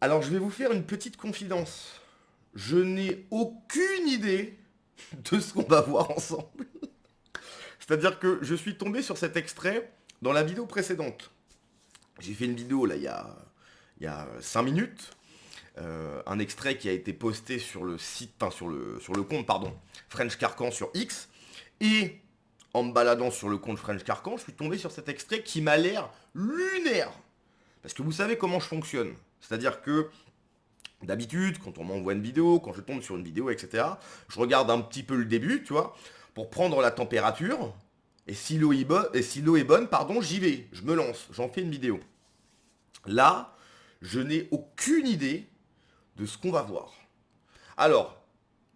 Alors, je vais vous faire une petite confidence. Je n'ai aucune idée de ce qu'on va voir ensemble. C'est-à-dire que je suis tombé sur cet extrait dans la vidéo précédente. J'ai fait une vidéo là il y a 5 minutes. Un extrait qui a été posté sur le site, enfin sur le compte, pardon, French Carcan sur X. Et en me baladant sur le compte French Carcan, je suis tombé sur cet extrait qui m'a l'air lunaire. Parce que vous savez comment je fonctionne. C'est-à-dire que d'habitude, quand on m'envoie une vidéo, quand je tombe sur une vidéo, etc., je regarde un petit peu le début, tu vois, pour prendre la température. Et si l'eau est bonne, pardon, j'y vais, je me lance, j'en fais une vidéo. Là, je n'ai aucune idée de ce qu'on va voir. Alors,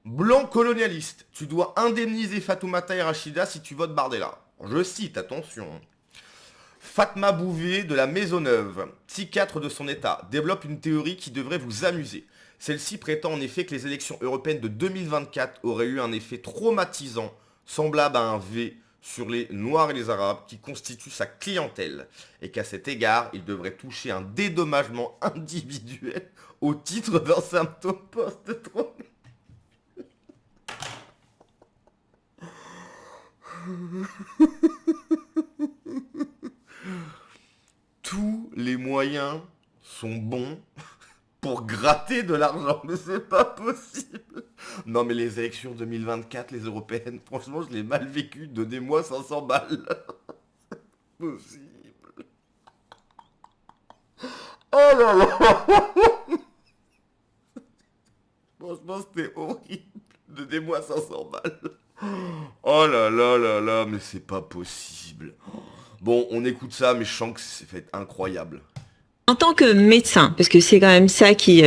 blanc colonialiste, tu dois indemniser Fatoumata et Rachida si tu votes Bardella. Je cite, attention. Fatma Bouvet de la Maisonneuve, psychiatre de son état, développe une théorie qui devrait vous amuser. Celle-ci prétend en effet que les élections européennes de 2024 auraient eu un effet traumatisant, semblable à un V sur les Noirs et les Arabes qui constituent sa clientèle, et qu'à cet égard, il devrait toucher un dédommagement individuel au titre d'un symptôme post-trauma. Tous les moyens sont bons pour gratter de l'argent, mais c'est pas possible. Non mais les élections 2024, les européennes, franchement je l'ai mal vécu, donnez-moi 500 balles. Possible. Oh là là. Franchement c'était horrible, donnez-moi 500 balles. Oh là là là là, mais c'est pas possible. Bon, on écoute ça, mais je sens que c'est fait incroyable. En tant que médecin, parce que c'est quand même ça qui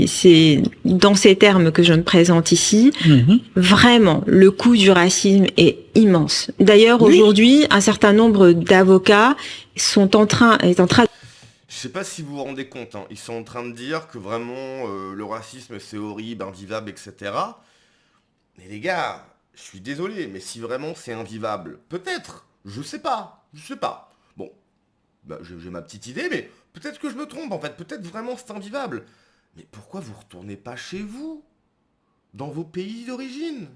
c'est dans ces termes que je me présente ici, vraiment, le coût du racisme est immense. D'ailleurs, Oui. aujourd'hui, un certain nombre d'avocats est en train. Je sais pas si vous vous rendez compte, hein, ils sont en train de dire que vraiment le racisme c'est horrible, invivable, etc. Mais les gars, je suis désolé, mais si vraiment c'est invivable, peut-être, je sais pas. Bon, bah, j'ai ma petite idée, mais peut-être que je me trompe en fait, peut-être vraiment c'est invivable. Mais pourquoi vous retournez pas chez vous, dans vos pays d'origine?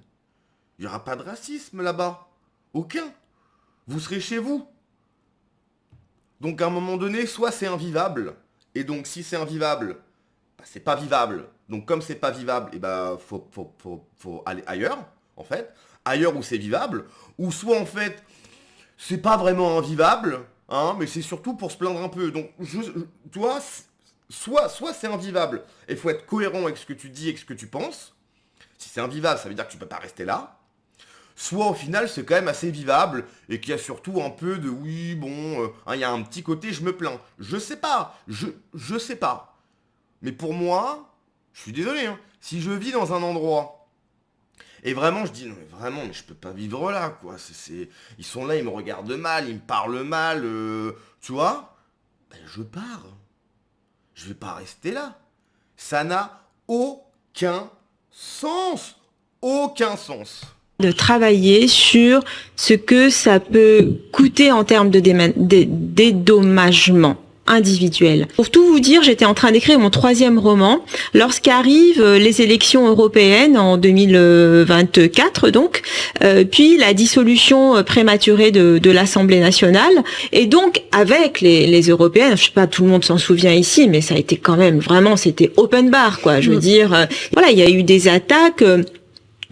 Il n'y aura pas de racisme là-bas. Aucun. Vous serez chez vous. Donc à un moment donné, soit c'est invivable, et donc si c'est invivable, bah, c'est pas vivable. Donc comme c'est pas vivable, et bah faut aller ailleurs, en fait. Ailleurs où c'est vivable. Ou soit en fait, c'est pas vraiment invivable, hein, mais c'est surtout pour se plaindre un peu. Donc toi, soit c'est invivable, et faut être cohérent avec ce que tu dis et ce que tu penses. Si c'est invivable, ça veut dire que tu peux pas rester là. Soit au final c'est quand même assez vivable et qu'il y a surtout un peu de oui bon hein, il y a un petit côté je me plains. Je sais pas, je sais pas. Mais pour moi, je suis désolé, hein, si je vis dans un endroit et vraiment je dis non mais vraiment mais je peux pas vivre là quoi. Ils sont là, ils me regardent mal, ils me parlent mal, tu vois, ben, je pars. Je vais pas rester là. Ça n'a aucun sens. Aucun sens. De travailler sur ce que ça peut coûter en termes de dédommagement individuel. Pour tout vous dire, j'étais en train d'écrire mon 3e roman lorsqu'arrivent les élections européennes en 2024 donc, puis la dissolution prématurée de l'Assemblée nationale et donc avec les européennes, je sais pas, tout le monde s'en souvient ici, mais ça a été quand même vraiment, c'était open bar quoi. Je veux dire, voilà, il y a eu des attaques.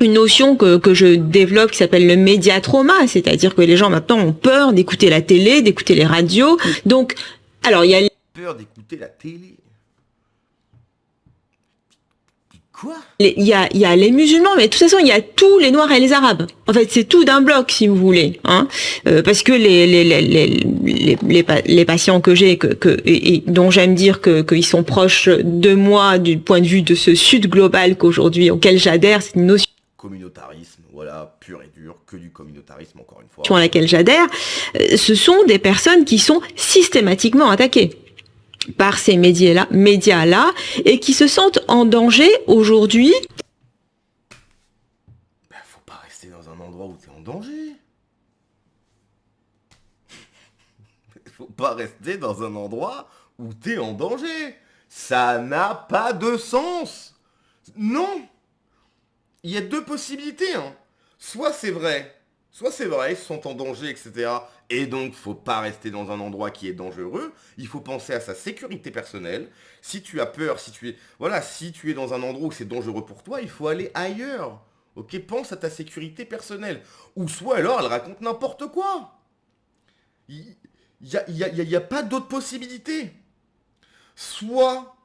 Une notion que je développe qui s'appelle le médiatrauma, c'est-à-dire que les gens maintenant ont peur d'écouter la télé, d'écouter les radios. Donc, alors il y a Peur d'écouter la télé. Quoi? il y a les musulmans, mais de toute façon il y a tous les noirs et les arabes. En fait, c'est tout d'un bloc si vous voulez, hein, parce que les patients que j'ai et dont j'aime dire qu'ils sont proches de moi du point de vue de ce sud global qu'aujourd'hui auquel j'adhère, c'est une notion Communautarisme, voilà, pur et dur, que du communautarisme encore une fois. à laquelle j'adhère, ce sont des personnes qui sont systématiquement attaquées par ces médias-là et qui se sentent en danger aujourd'hui. Ben, faut pas rester dans un endroit où t'es en danger. Faut pas rester dans un endroit où t'es en danger. Ça n'a pas de sens. Non. Il y a deux possibilités, hein. Soit c'est vrai, ils sont en danger, etc. Et donc, faut pas rester dans un endroit qui est dangereux. Il faut penser à sa sécurité personnelle. Si tu as peur, si tu es dans un endroit où c'est dangereux pour toi, il faut aller ailleurs. Ok, pense à ta sécurité personnelle. Ou soit alors, elle raconte n'importe quoi. Il y a pas d'autre possibilité. Soit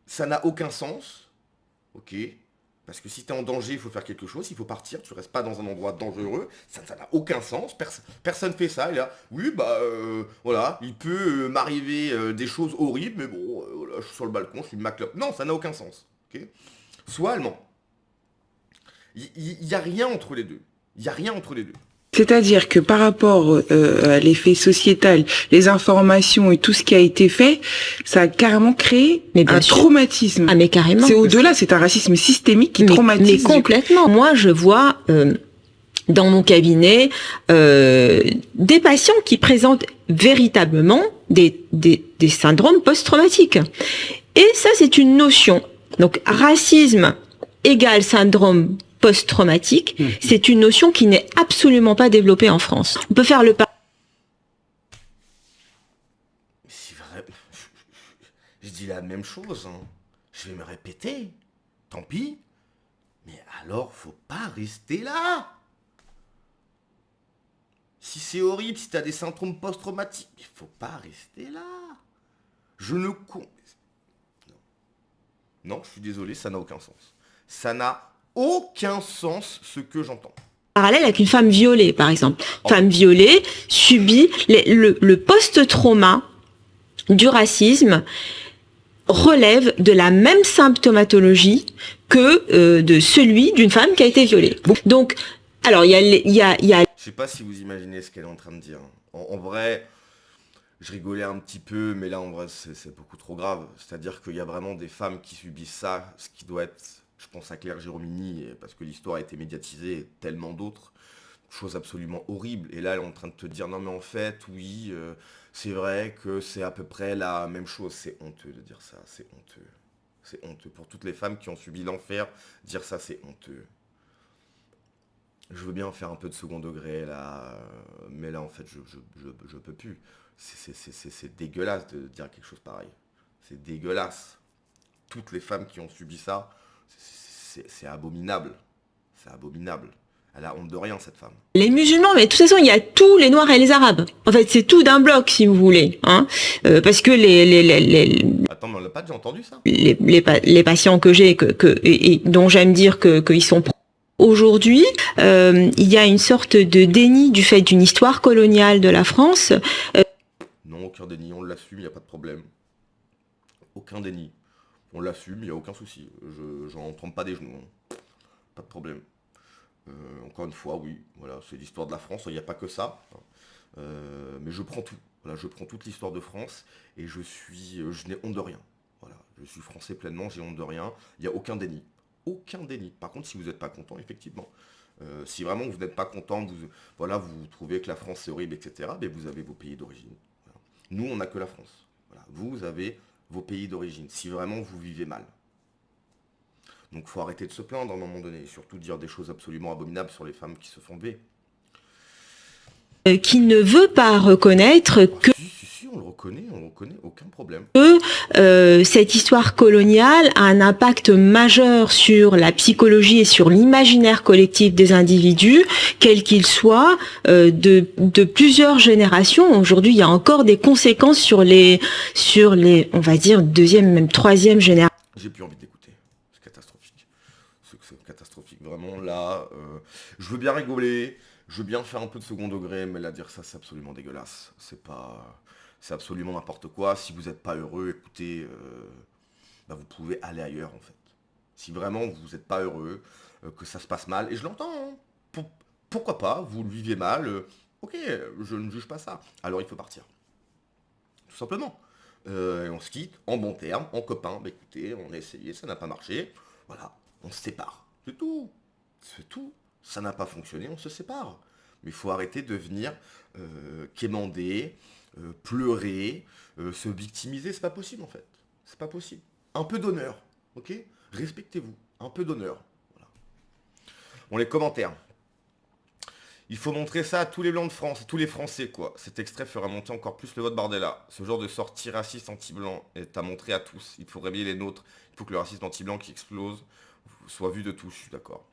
ça n'a aucun sens, ok. Parce que si tu es en danger, il faut faire quelque chose, il faut partir, tu restes pas dans un endroit dangereux, ça n'a aucun sens, personne fait ça, il est là, oui, voilà, il peut m'arriver des choses horribles, mais bon, voilà, je suis sur le balcon, je suis ma clope. Non, ça n'a aucun sens, ok. Soit allemand. Il n'y a rien entre les deux. Il n'y a rien entre les deux. C'est-à-dire que par rapport à l'effet sociétal, les informations et tout ce qui a été fait, ça a carrément créé un traumatisme. Ah mais carrément. C'est au-delà, c'est un racisme systémique qui traumatise. Mais complètement. Moi, je vois dans mon cabinet des patients qui présentent véritablement des syndromes post-traumatiques. Et ça, c'est une notion. Donc, racisme égale syndrome post-traumatique, c'est une notion qui n'est absolument pas développée en France. On peut faire le pas. C'est vrai. Je dis la même chose, hein. Je vais me répéter. Tant pis. Mais alors, faut pas rester là. Si c'est horrible, si t'as des syndromes post-traumatiques, il faut pas rester là. Je ne... Non, je suis désolé, ça n'a aucun sens. Ça n'a aucun sens ce que j'entends. Parallèle avec une femme violée, par exemple. Femme violée subit le post-trauma du racisme relève de la même symptomatologie que de celui d'une femme qui a été violée. Donc, alors il y a... Je sais pas si vous imaginez ce qu'elle est en train de dire. En vrai, je rigolais un petit peu, mais là en vrai c'est beaucoup trop grave. C'est-à-dire qu'il y a vraiment des femmes qui subissent ça, ce qui doit être... Je pense à Claire Giromini, parce que l'histoire a été médiatisée, et tellement d'autres. Chose absolument horrible. Et là, elle est en train de te dire, non mais en fait, oui, c'est vrai que c'est à peu près la même chose. C'est honteux de dire ça, c'est honteux. C'est honteux. Pour toutes les femmes qui ont subi l'enfer, dire ça, c'est honteux. Je veux bien faire un peu de second degré, là, mais là, en fait, je peux plus. C'est dégueulasse de dire quelque chose pareil. C'est dégueulasse. Toutes les femmes qui ont subi ça, c'est abominable. C'est abominable. Elle a honte de rien, cette femme. Les musulmans, mais de toute façon, il y a tous les noirs et les arabes. En fait, c'est tout d'un bloc, si vous voulez, hein. Parce que Attends, mais on l'a pas déjà entendu, ça? Les patients que j'ai, et dont j'aime dire qu'ils sont aujourd'hui, il y a une sorte de déni du fait d'une histoire coloniale de la France. Non, aucun déni, on l'assume, il n'y a pas de problème. Aucun déni. On l'assume, il n'y a aucun souci. J'en trempe pas des genoux, hein. Pas de problème. Encore une fois, oui, voilà, c'est l'histoire de la France, il n'y a pas que ça. Mais je prends tout. Voilà, je prends toute l'histoire de France et je n'ai honte de rien. Voilà, je suis français pleinement, j'ai honte de rien. Il n'y a aucun déni. Aucun déni. Par contre, si vous n'êtes pas content, effectivement. Si vraiment vous n'êtes pas content, vous trouvez que la France c'est horrible, etc., mais vous avez vos pays d'origine. Voilà. Nous, on n'a que la France. Voilà. Vous avez vos pays d'origine, si vraiment vous vivez mal. Donc il faut arrêter de se plaindre à un moment donné, et surtout dire des choses absolument abominables sur les femmes qui se font tuer. Qui ne veut pas reconnaître que... Si, on le reconnaît, aucun problème. Cette histoire coloniale a un impact majeur sur la psychologie et sur l'imaginaire collectif des individus, quels qu'ils soient, de plusieurs générations. Aujourd'hui, il y a encore des conséquences sur les, on va dire, deuxième, même troisième génération. J'ai plus envie d'écouter. C'est catastrophique. C'est catastrophique. Vraiment, là, je veux bien rigoler, je veux bien faire un peu de second degré, mais là, dire ça, c'est absolument dégueulasse. C'est absolument n'importe quoi. Si vous n'êtes pas heureux, écoutez, vous pouvez aller ailleurs, en fait. Si vraiment vous n'êtes pas heureux, que ça se passe mal, et je l'entends, hein, pourquoi pas, vous le vivez mal, ok, je ne juge pas ça. Alors il faut partir. Tout simplement. Et on se quitte en bon terme, en copain. Écoutez, on a essayé, ça n'a pas marché. Voilà, on se sépare. C'est tout. C'est tout. Ça n'a pas fonctionné, on se sépare. Mais il faut arrêter de venir quémander, pleurer, se victimiser. C'est pas possible en fait. C'est pas possible. Un peu d'honneur, ok? Respectez-vous. Un peu d'honneur. Voilà. Bon, les commentaires. Il faut montrer ça à tous les blancs de France, à tous les Français, quoi. Cet extrait fera monter encore plus le vote Bardella. Ce genre de sortie raciste anti-blanc est à montrer à tous. Il faut réveiller les nôtres. Il faut que le racisme anti-blanc qui explose soit vu de tous, je suis d'accord.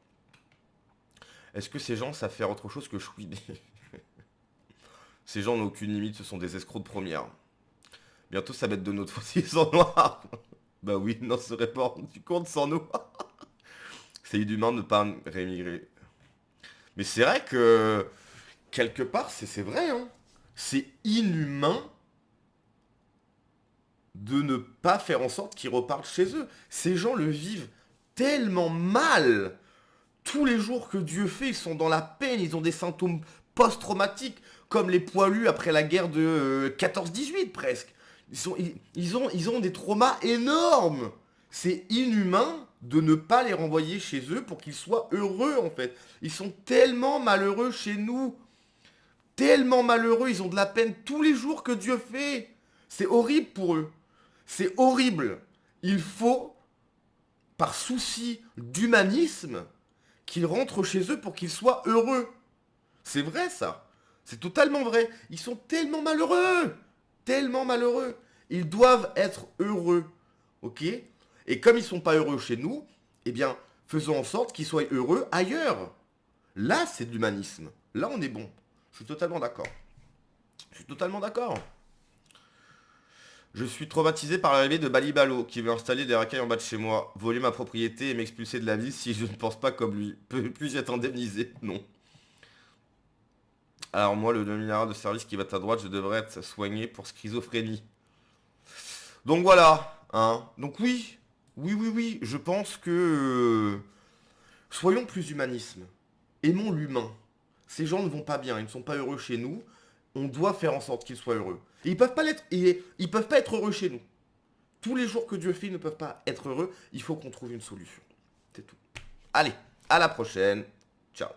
Est-ce que ces gens savent faire autre chose que chouiner? Ces gens n'ont aucune limite, ce sont des escrocs de première. Bientôt ça va être de notre faute s'ils sont noirs. Bah oui, non, ce serait pas rendu compte sans nous. C'est inhumain de ne pas rémigrer. Mais c'est vrai que, quelque part, c'est vrai, hein. C'est inhumain de ne pas faire en sorte qu'ils repartent chez eux. Ces gens le vivent tellement mal. Tous les jours que Dieu fait, ils sont dans la peine, ils ont des symptômes post-traumatiques, comme les poilus après la guerre de 14-18 presque. Ils ont des traumas énormes. C'est inhumain de ne pas les renvoyer chez eux pour qu'ils soient heureux en fait. Ils sont tellement malheureux chez nous. Tellement malheureux, ils ont de la peine tous les jours que Dieu fait. C'est horrible pour eux. C'est horrible. Il faut, par souci d'humanisme, qu'ils rentrent chez eux pour qu'ils soient heureux. C'est vrai ça. C'est totalement vrai. Ils sont tellement malheureux. Tellement malheureux. Ils doivent être heureux. Ok ? Et comme ils sont pas heureux chez nous, eh bien, faisons en sorte qu'ils soient heureux ailleurs. Là, c'est de l'humanisme. Là, on est bon. Je suis totalement d'accord. Je suis totalement d'accord. Je suis traumatisé par l'arrivée de Balibalo, qui veut installer des racailles en bas de chez moi, voler ma propriété et m'expulser de la ville si je ne pense pas comme lui. Puis-je être indemnisé? Non. Alors moi, le demi-milliard de service qui va à droite, je devrais être soigné pour schizophrénie. Donc voilà, hein. Donc oui, je pense que... soyons plus humanisme. Aimons l'humain. Ces gens ne vont pas bien, ils ne sont pas heureux chez nous. On doit faire en sorte qu'ils soient heureux. Et ils peuvent pas l'être, ils peuvent pas être heureux chez nous. Tous les jours que Dieu fait, ils ne peuvent pas être heureux. Il faut qu'on trouve une solution. C'est tout. Allez, à la prochaine. Ciao.